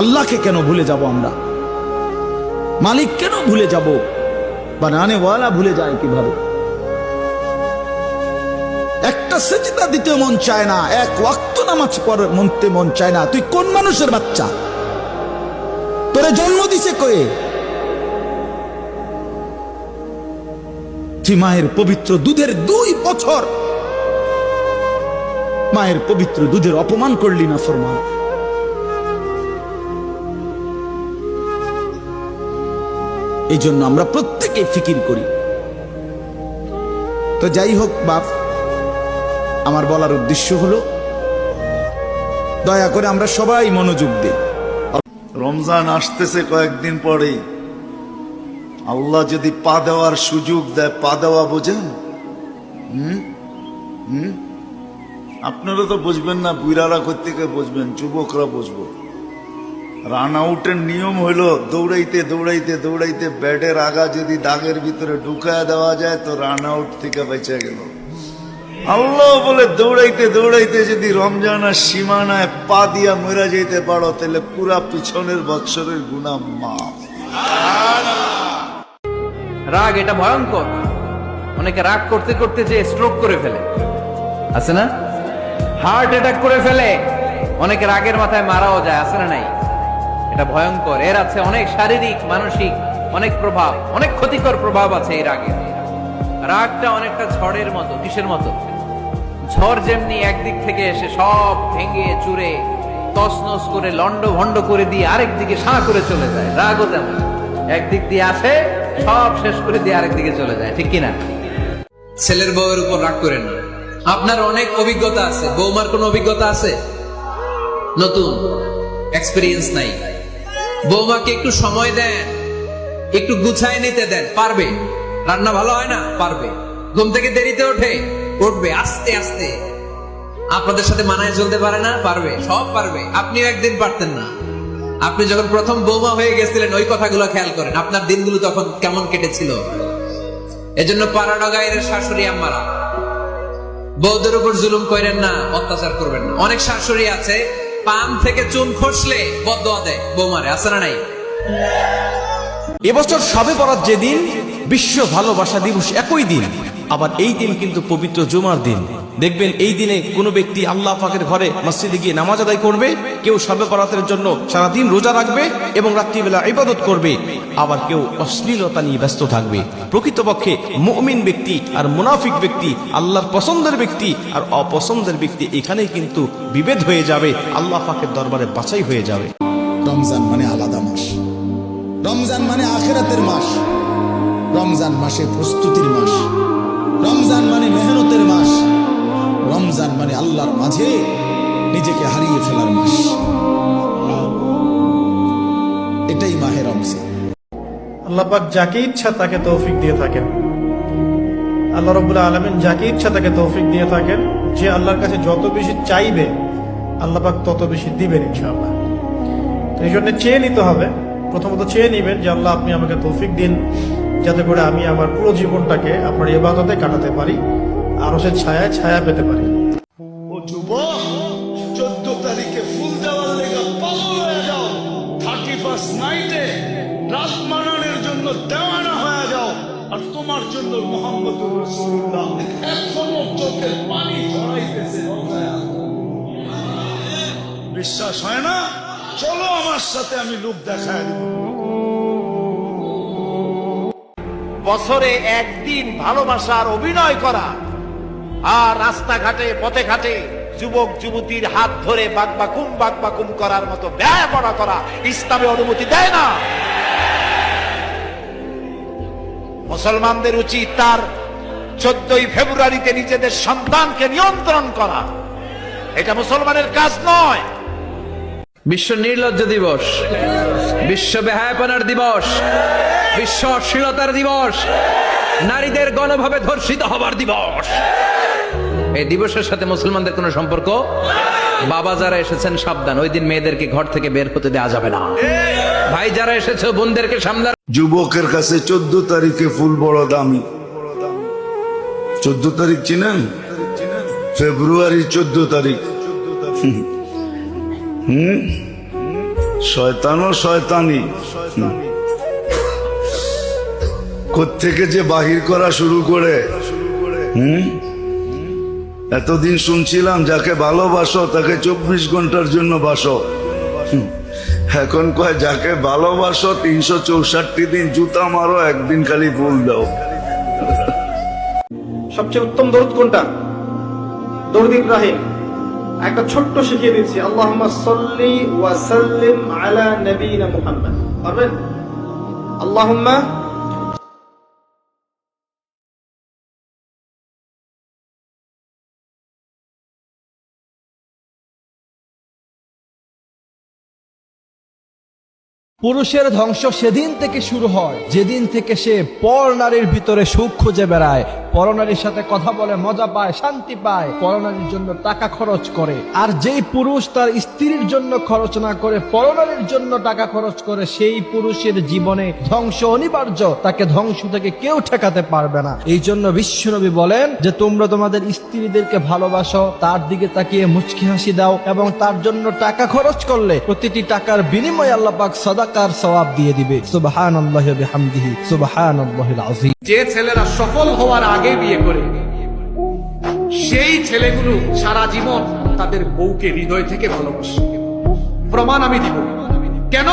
আল্লাহকে কেন ভুলে যাব আমরা? মালিক কেন ভুলে যাব? বানানে ওয়ালা ভুলে যায় কিভাবে? একটা সেজদা দিতে মন চায় না, এক ওয়াক্ত নামাজ পড়তে মন চায় না। তুই কোন মানুষের বাচ্চা? তোরে জন্ম দিছে কয়ে? তুই মায়ের পবিত্র দুধের 2 বছর মায়ের পবিত্র দুধের অপমান করলি না ফরমান। এই জন্য আমরা প্রত্যেকে ফিকির করি। তো যাই হোক বাপ, আমার বলার উদ্দেশ্য হলো দয়া করে আমরা সবাই মনোযোগ দিই। রমজান আসতেছে কয়েকদিন পরেই। আল্লাহ যদি পা দেওয়ার সুযোগ দেয়, পা দেওয়া বোঝেন? আপনারা তো বুঝবেন না, বুড়ারা থেকে বুঝবেন, যুবকরা বুঝবো। রান আউটের নিয়ম হইলো দৌড়াইতে দৌড়াইতে দৌড়াইতে ব্যাটের আগা যদি দাগের ভিতরে ঢুকায় দেওয়া যায় তো রান আউট থেকে বেঁচে গেল। আল্লাহ বলে দৌড়াইতে দৌড়াইতে যদি রমজানের সীমানায় পা দিয়া মরে যেতে পারো তাহলে পুরা পিছনের বৎসরের গুনাহ মাফ। রাগ এটা ভয়ঙ্কর। অনেকে রাগ করতে করতে যে স্ট্রোক করে ফেলে, আছে না? হার্ট অ্যাটাক করে ফেলে। অনেকে রাগের মাথায় মারাও যায়, আছে না? নাই? এটা ভয়ঙ্কর। এর আছে অনেক শারীরিক মানসিক অনেক প্রভাব, অনেক ক্ষতিকর প্রভাব আছে এই রাগের। রাগটা অনেকটা ঝড়ের মতো। কিসের মতো? ঝড় যেমনি একদিক থেকে এসে সব ভেঙে চুরে তছনছ করে লন্ড ভন্ড করে দিয়ে আরেক দিকে সাঁ করে চলে যায়, রাগও তেমন একদিক দিয়ে আসে সব শেষ করে দিয়ে আরেক দিকে চলে যায়, ঠিক কিনা? ছেলের বউয়ের উপর রাগ করেন না। আপনার অনেক অভিজ্ঞতা আছে, বৌমার কোনো অভিজ্ঞতা আছে? নতুন এক্সপেরিয়েন্স নাই। বৌমাকে একটু সময় দেন, একটু গুছায় নিতে দেন, পারবে। রান্না ভালো হয় না, পারবে। ঘুম থেকে দেরিতে ওঠে, উঠবে আস্তে আস্তে। আপনাদের সাথে মানায় চলতে পারে না, পারবে। সব পারবে। আপনিও একদিন পারতেন না। আপনি যখন প্রথম বৌমা হয়ে গেছিলেন ওই কথাগুলো খেয়াল করেন, আপনার দিনগুলো তখন কেমন কেটেছিল। এজন্য পাড়া গায়ের শাশুড়ি আম্মারা বউদের উপর জুলুম করেন না, অত্যাচার করবেন না। অনেক শাশুড়ি আছে পান থেকে চুন খসলে বদদোয়া দেয় বৌমারে, আছে না নাই? এবছর শবে বরাত যেদিন, বিশ্ব ভালোবাসা দিবস একই দিন। আবার এই দিন কিন্তু পবিত্র জুমার দিন। দেখবেন এই দিনে কোনো ব্যক্তি আল্লাহ পাকের ঘরে মসজিদে গিয়ে নামাজ আদায় করবে, কেউ শবে বরাতের জন্য সারাদিন রোজা রাখবে এবং রাত্রিবেলা ইবাদত করবে, আবার কেউ অশ্লীলতা নিয়ে ব্যস্ত থাকবে। প্রকৃতপক্ষে মুমিন ব্যক্তি আর মুনাফিক ব্যক্তি, আল্লাহর পছন্দের ব্যক্তি আর অপছন্দের ব্যক্তি, এখানেই কিন্তু বিভেদ হয়ে যাবে, আল্লাহ পাকের দরবারে বাছাই হয়ে যাবে। রমজান মানে আলাদা মাস, রমজান মানে আখিরাতের মাস, রমজান মাসে প্রস্তুতির মাস, রমজান মানে মেহনতের মাস, রমজান মানে আল্লাহর মাঝে নিজেকে হারিয়ে ফেলার মাস। এটাই মাহে রমজান। আল্লাহ পাক যাকে ইচ্ছা তাকে তৌফিক দিয়ে থাকেন। আল্লাহ রাব্বুল আলামিন যাকে ইচ্ছা তাকে তৌফিক দিয়ে থাকেন। যে আল্লাহর কাছে যত বেশি চাইবে আল্লাহ পাক তত বেশি দিবেন ইনশাআল্লাহ। তো এই জন্য চেয়ে নিতে হবে। প্রথমত চেয়ে নিবেন যে আল্লাহ আপনি আমাকে তৌফিক দিন যাতে করে আমি আমার পুরো জীবনটাকে আপনার ইবাদতে কাটাতে পারি, আরশের ছায়ায় ছায়া পেতে পারি। ও যুবক, 14 তারিখে ফুল দেওয়ার লেগে পাগল হয়ে যাও। 31st নাইটে রাত মানানোর জন্য দেওয়ানা হয়ে যাও। আর তোমার জন্য মুহাম্মদুর রাসূলুল্লাহ এখনো চোখের পানি ঝরাইতেছে। বিশ্বাস হয় না? চলো আমার সাথে, আমি লোক দেখায় দেব। বছরে একদিন ভালোবাসার অভিনয় করা আর রাস্তাঘাটে পথে ঘাটে যুবক যুবতীর হাত ধরে বাকবাকুম করার মতো ব্যয় করা ইসলামে অনুমতি দেয় না। মুসলমানদের উচিত তার 14ই ফেব্রুয়ারিতে নিজেদের সন্তানকে নিয়ন্ত্রণ করা। এটা মুসলমানের কাজ নয়। বিশ্ব নির্লজ্জ দিবস, বিশ্ব বেহায়াপনার দিবস, বিশ্ব অশ্লীলতার দিবস, নারীদের গণভাবে ধর্ষিত হবার দিবস। এই দিবসের সাথে মুসলমানদের কোনো সম্পর্ক। বাবা যারা এসেছেন সাবধান, ওই দিন মেয়েদেরকে ঘর থেকে বের হতে দেওয়া যাবে না। ভাই যারা এসেছে বোনদেরকে সামলা। যুবকের কাছে 14 তারিখে ফুল বড় দামি। 14 তারিখ চিনেন? ফেব্রুয়ারি 14 তারিখ। শয়তানও শয়তানি। কোত্থেকে যে বাহির করা শুরু করে। এতদিন শুনছিলাম যাকে ভালোবাসো তাকে 24 ঘন্টার জন্য বাসো। এখন কয় যাকে ভালোবাসো 364 দিন জুতা মারো, একদিন খালি ফুল দাও। সবচেয়ে উত্তম দরুদ কোনটা? দরুদ ইব্রাহিম। একটা ছোট্ট শিখিয়ে দিচ্ছি, আল্লাহুম্মা সাল্লি ওয়া সাল্লিম আলা নবিয়িনা মুহাম্মদ। পারবেন? আল্লাহুম্মা পুরুষের ধ্বংস সেদিন থেকে শুরু হয় যেদিন থেকে সে পর নারীর ভিতরে সুখ খুঁজে বেড়ায়, পরনারীর সাথে কথা বলে মজা পায়, শান্তি পায়, পরনারীর জন্য টাকা খরচ করে। আর যেই পুরুষ তার স্ত্রীর জন্য খরচ না করে পরনারীর জন্য টাকা খরচ করে, সেই পুরুষের জীবনে ধ্বংস অনিবার্য, তাকে ধ্বংস থেকে কেউ ঠেকাতে পারবে না। এই জন্য বিশ্বনবী বলেন যে তোমরা তোমাদের স্ত্রীদেরকে ভালোবাসো, তার দিকে তাকিয়ে মুচকি হাসি দাও, এবং তার জন্য টাকা খরচ করলে প্রতিটি টাকার বিনিময়ে আল্লাহ পাক সাদাকার সওয়াব দিয়ে দিবে। সুবহানাল্লাহি ওয়া বিহামদিহি, সুবহানাল্লাহিল আযীম। যে ছেলেরা সফল হওয়ার আগে বিয়ে করে, সেই ছেলেগুলো সারা জীবন তাদের বউকে হৃদয় থেকে ভালোবাসে। প্রমাণ আমি দিব। কেন?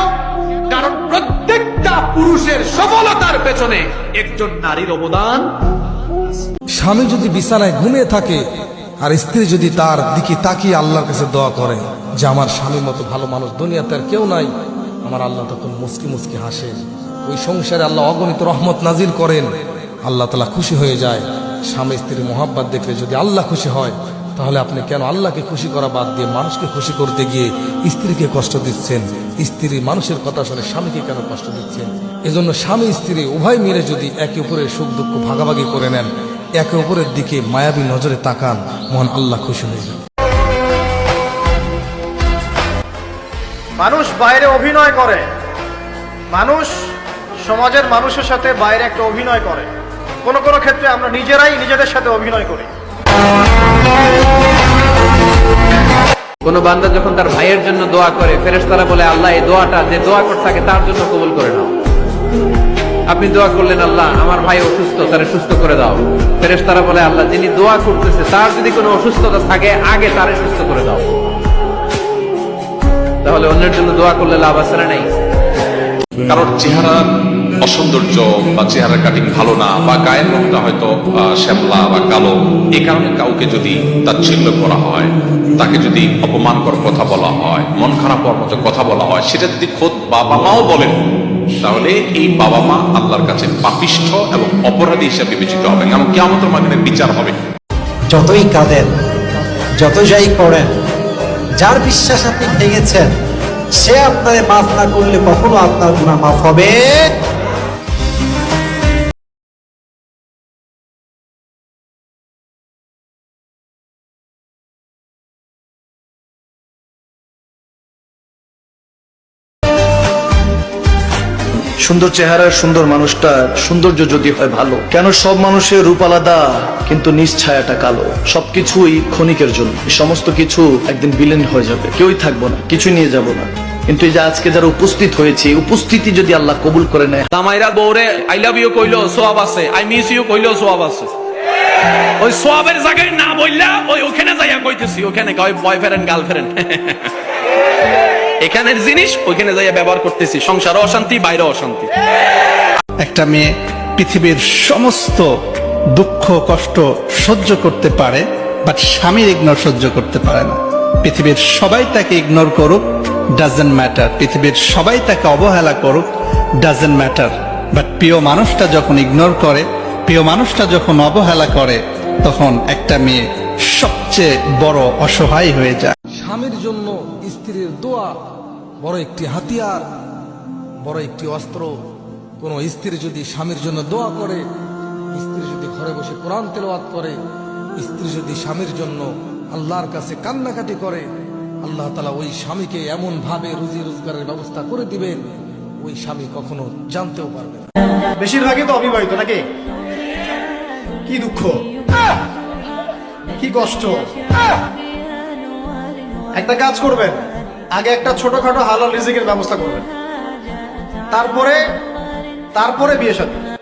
কারণ প্রত্যেকটা পুরুষের সফলতার পেছনে একজন নারীর অবদান। স্বামী যদি বিছানায় ঘুমিয়ে থাকে আর স্ত্রী যদি তার দিকে তাকিয়ে আল্লাহর কাছে দোয়া করে যে আমার স্বামীর মতো ভালো মানুষ দুনিয়াতে আর কেউ নাই, আমার আল্লাহ তখন মুস্কি মুস্কি হাসেন। ওই সংসারে আল্লাহ অগণিত রহমত নাজিল করেন, আল্লাহ তাআলা খুশি হয়ে যায়। স্বামী স্ত্রীর মোহাব্বত দেখলে যদি আল্লাহ খুশি হয়, তাহলে আপনি কেন আল্লাহকে খুশি করা বাদ দিয়ে মানুষকে খুশি করতে গিয়ে স্ত্রীকে কষ্ট দিচ্ছেন? স্ত্রী মানুষের কথা শুনে স্বামীকে কেন কষ্ট দিচ্ছেন? এজন্য স্বামী স্ত্রী উভয় মিলে যদি একে অপরের সুখ দুঃখ ভাগাভাগি করে নেন, একে অপরের দিকে মায়াবী নজরে তাকান, মহান আল্লাহ খুশি হয়ে যায়। মানুষ বাইরে অভিনয় করে, মানুষ সমাজের মানুষের সাথে বাইরে একটা অভিনয় করে। কোন কোন ক্ষেত্রে আমরা নিজেরাই নিজেদের সাথে অভিনয় করি। কোন বান্দা যখন তার ভাইয়ের জন্য দোয়া করে, ফেরেশতারা বলে আল্লাহ এই দোয়াটা যে দোয়া করতে থাকে তার জন্য কবুল করে নাও। আপনি দোয়া করলেন আল্লাহ আমার ভাই অসুস্থ, তারে সুস্থ করে দাও। ফেরেশতারা বলে আল্লাহ যিনি দোয়া করতেছে তার যদি কোনো অসুস্থতা থাকে আগে তারে সুস্থ করে দাও। তাহলে অন্যের জন্য দোয়া করলে লাভ আছে না নাই? কারোর চেহারা অসৌন্দর্য বা চেহারা কাটিং ভালো না, বা গায়ের রংটা হয়তো শ্যামলা বা কালো, এই কারণে কাউকে যদি তাচ্ছিল্য করা হয়, তাকে যদি অপমানকর কথা বলা হয়, মন খারাপ হওয়ার মতো কথা বলা হয়, সেটা যদি খোদ বাবা মাও বলেন, তাহলে এই বাবা মা আল্লাহর কাছে পাপিষ্ঠ এবং অপরাধী হিসেবে বিবেচিত হবে, এবং কিয়ামতের মাঠে বিচার হবে। যতই কাঁদেন, যত যাই করেন, যার বিশ্বাস আপনি ভেঙেছেন সে আপনারে মাফ না করলে কখনো আপনার গুনাহ মাফ হবে। সুন্দর চেহারার সুন্দর মানুষটার সৌন্দর্য যদি হয় ভালো, কেন সব মানুষের রূপ আলাদা কিন্তু নিজ ছায়াটা কালো? সবকিছুই ক্ষণিকের জন্য, সমস্ত কিছু একদিন বিলীন হয়ে যাবে, কেউই থাকবো না, কিছু নিয়ে যাব না। কিন্তু এই যে আজকে যারা উপস্থিত হয়েছে, উপস্থিতি যদি আল্লাহ কবুল করে নেয়, তামাইরা বউরে আই লাভ ইউ কইলো সওয়াব আছে, আই মিস ইউ কইলো সওয়াব আছে। ওই সওয়াবের জায়গায় না বললা ওই ওখানে যাইয়া কইতেছি, ওখানে কয় বয়ফ্রেন্ড গার্লফ্রেন্ড, এখানের জিনিস ওইখানে যাইয়া ব্যবহার করতেছি, সংসারে অশান্তি, বাইরে অশান্তি। একটা মেয়ে পৃথিবীর সমস্ত দুঃখ কষ্ট সহ্য করতে পারে, বাট স্বামীর ইগনোর সহ্য করতে পারে না। পৃথিবীর সবাই তাকে ইগনোর করুক, ডাজেন্ট ম্যাটার। পৃথিবীর সবাই তাকে অবহেলা করুক, ডাজেন্ট ম্যাটার। বাট প্রিয় মানুষটা যখন ইগনোর করে, প্রিয় মানুষটা যখন অবহেলা করে, তখন একটা মেয়ে সবচেয়ে বড় অসহায় হয়ে যায়। স্বামীর জন্য স্ত্রীর দোয়া বড় একটি হাতিয়ার, বড় একটি অস্ত্র। কোনো স্ত্রী যদি স্বামীর জন্য দোয়া করে, স্ত্রী যদি ঘরে বসে কোরআন তেলাওয়াত করে, স্ত্রী যদি স্বামীর জন্য আল্লাহর কাছে কান্নাকাটি করে, আল্লাহ তাআলা ওই স্বামীকে এমন ভাবে রুজি রোজগারের ব্যবস্থা করে দিবেন, ওই স্বামী কখনো জানতেও পারবে না। বেশিরভাগই তো অবিবাহিত নাকি? কি দুঃখ, কি কষ্ট। একটা কাজ করবেন, আগে একটা ছোটখাটো হালাল রিজিকের ব্যবস্থা করবেন, তারপরে বিয়ে শাদী।